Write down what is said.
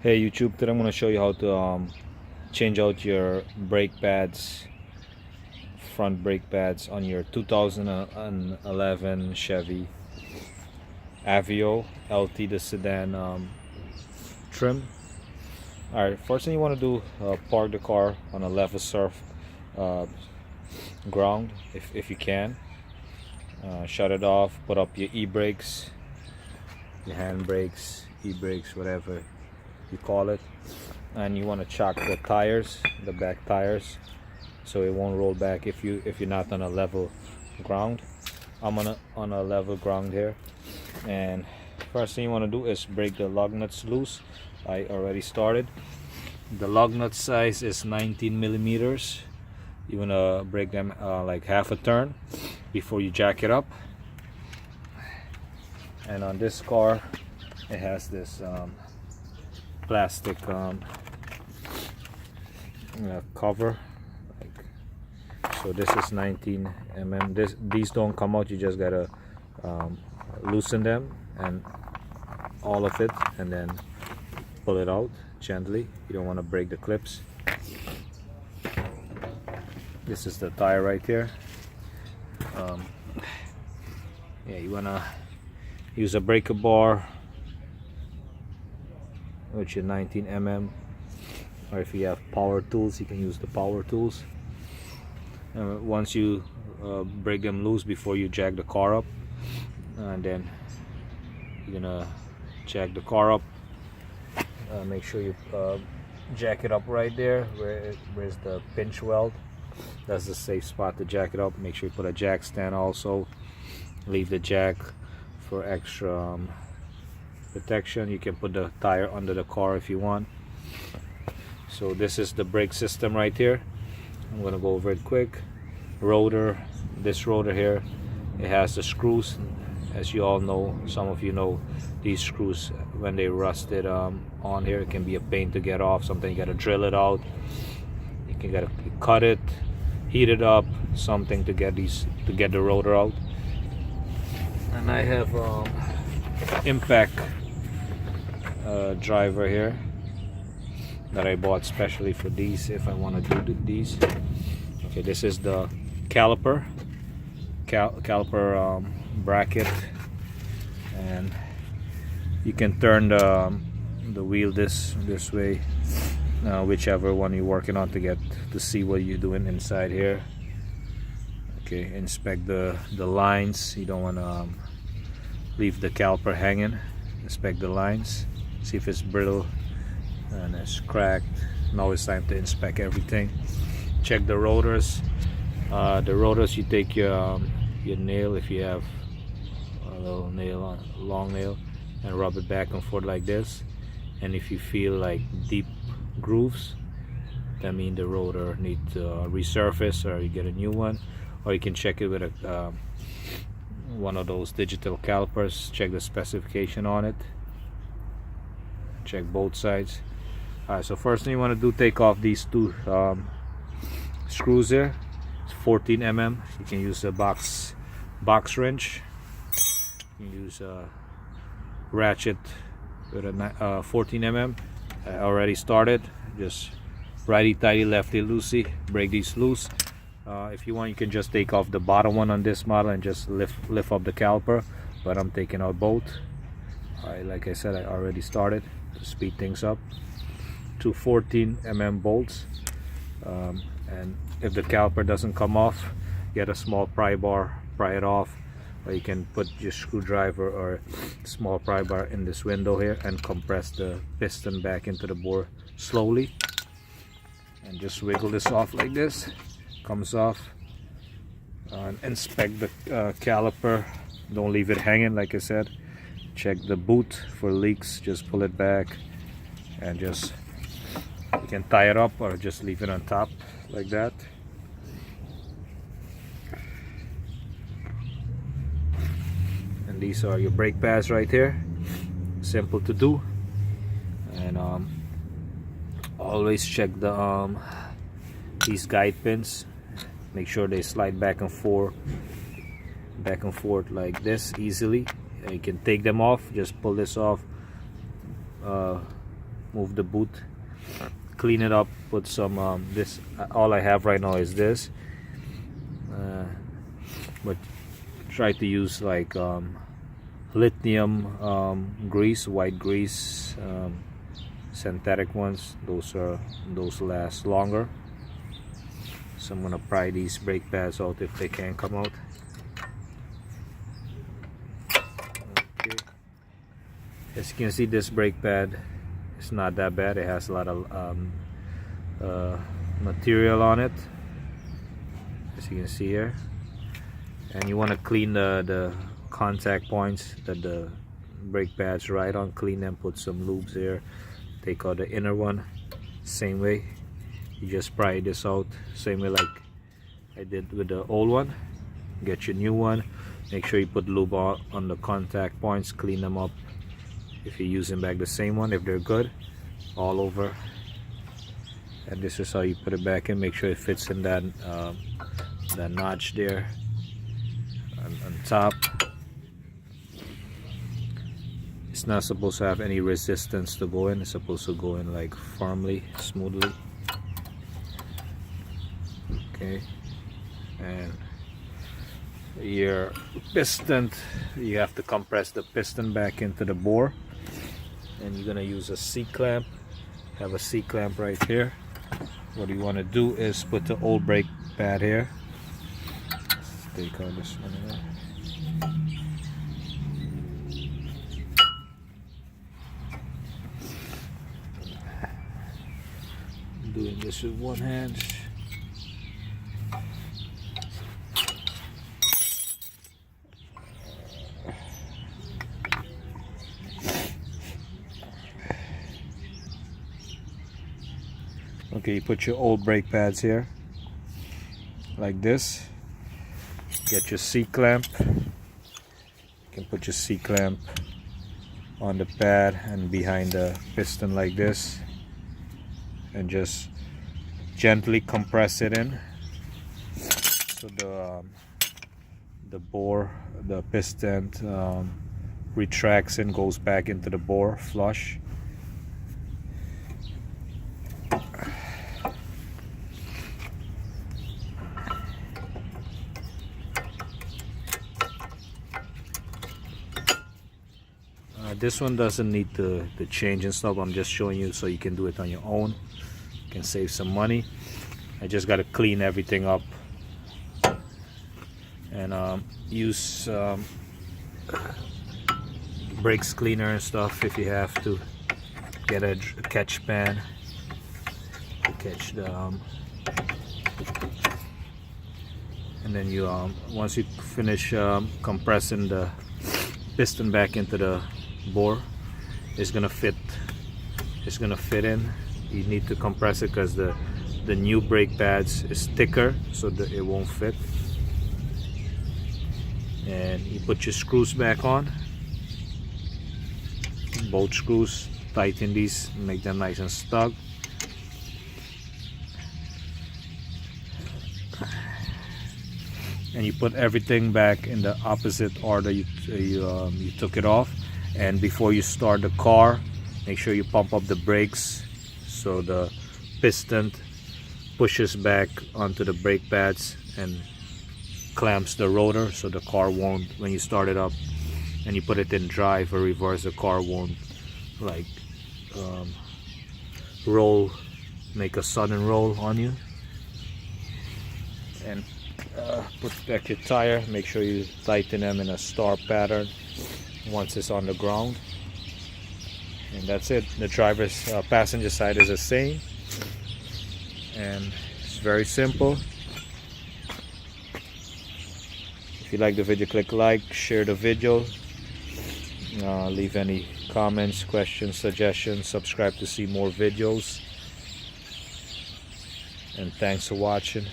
Hey YouTube, today I'm going to show you how to change out your brake pads, front brake pads on your 2011 Chevy Aveo LT, the sedan trim. Alright, first thing you want to do, park the car on a level surf ground if you can. Shut it off, put up your e-brakes, your hand brakes, e-brakes, whatever you call it, and you want to chock the tires, the back tires, so it won't roll back if you're not on a level ground. I'm on a level ground here, and first thing you want to do is break the lug nuts loose. I already started. The lug nut size is 19 millimeters. You want to break them like half a turn before you jack it up. And on this car, it has this plastic cover, so this is 19 mm. These don't come out. You just gotta loosen them and all of it, and then pull it out gently. You don't want to break the clips. This is the tire right here. Yeah, you wanna use a breaker bar, which is 19 mm, or if you have power tools, you can use the power tools. Once you break them loose before you jack the car up, and then you're gonna jack the car up. Make sure you jack it up right there where's the pinch weld. That's the safe spot to jack it up. Make sure you put a jack stand also. Leave the jack for extra protection. You can put the tire under the car if you want. So this is the brake system right here. I'm gonna go over it quick. Rotor, this rotor here, it has the screws. As you all know, some of you know, these screws, when they rusted on here, it can be a pain to get off. Sometimes you gotta drill it out. You can gotta cut it, heat it up, something to get the rotor out. And I have impact driver here that I bought specially for these if I want to do these. Okay, this is the caliper bracket, and you can turn the wheel this way, whichever one you're working on, to see what you're doing inside here. Okay, inspect the lines. You don't want to leave the caliper hanging. Inspect the lines, see if it's brittle and it's cracked. Now it's time to inspect everything. Check the rotors. The rotors, you take your nail, if you have a little nail, a long nail, and rub it back and forth like this. And if you feel like deep grooves, that means the rotor needs to resurface, or you get a new one. Or you can check it with a one of those digital calipers. Check the specification on it. Check both sides. Alright, so first thing you want to do, take off these two screws there. It's 14 mm. You can use a box wrench. You can use a ratchet with a 14 mm. I already started. Just righty tighty, lefty loosey. Break these loose. If you want, you can just take off the bottom one on this model and just lift up the caliper, but I'm taking out both. Alright, like I said, I already started to speed things up. Two 14 mm bolts, and if the caliper doesn't come off, get a small pry bar, pry it off, or you can put your screwdriver or small pry bar in this window here and compress the piston back into the bore slowly, and just wiggle this off like this. Comes off. And inspect the caliper. Don't leave it hanging, like I said. Check the boot for leaks. Just pull it back, and just, you can tie it up or just leave it on top like that. And these are your brake pads right here. Simple to do. And always check these guide pins. Make sure they slide back and forth like this easily. You can take them off. Just pull this off move the boot, clean it up, put some this, all I have right now is this, but try to use like lithium grease, white grease, synthetic ones. Those last longer. So I'm gonna pry these brake pads out if they can't come out. Okay. As you can see, this brake pad is not that bad. It has a lot of material on it, as you can see here. And you want to clean the contact points that the brake pads ride on. Clean them, put some lubes here, take out the inner one. Same way, you just pry this out, same way like I did with the old one. Get your new one, make sure you put lube on the contact points, clean them up. If you're using back the same one, if they're good, all over. And this is how you put it back in. Make sure it fits in that notch there on top. It's not supposed to have any resistance to go in. It's supposed to go in like firmly, smoothly. Okay. And your piston, you have to compress the piston back into the bore, and you're gonna use a C-clamp. Have a C-clamp right here. What you want to do is put the old brake pad here. Let's take out this one here. I'm doing this with one hand. Okay, you put your old brake pads here like this. Get your C-clamp. You can put your C-clamp on the pad and behind the piston like this, and just gently compress it in so the bore, the piston retracts and goes back into the bore flush. This one doesn't need the change and stuff. I'm just showing you so you can do it on your own. You can save some money. I just got to clean everything up and use brakes cleaner and stuff if you have to. Get a catch pan to catch the and then you once you finish compressing the piston back into the bore, it's gonna fit in. You need to compress it because the new brake pads is thicker, so that it won't fit. And you put your screws back on, both screws. Tighten these, make them nice and snug. And you put everything back in the opposite order you took it off. And before you start the car, make sure you pump up the brakes so the piston pushes back onto the brake pads and clamps the rotor, so the car won't, when you start it up and you put it in drive or reverse, the car won't like roll, make a sudden roll on you. And put back your tire, make sure you tighten them in a star pattern once it's on the ground. And that's it. The driver's passenger side is the same, and it's very simple. If you like the video, click like, share the video, leave any comments, questions, suggestions, subscribe to see more videos, and thanks for watching.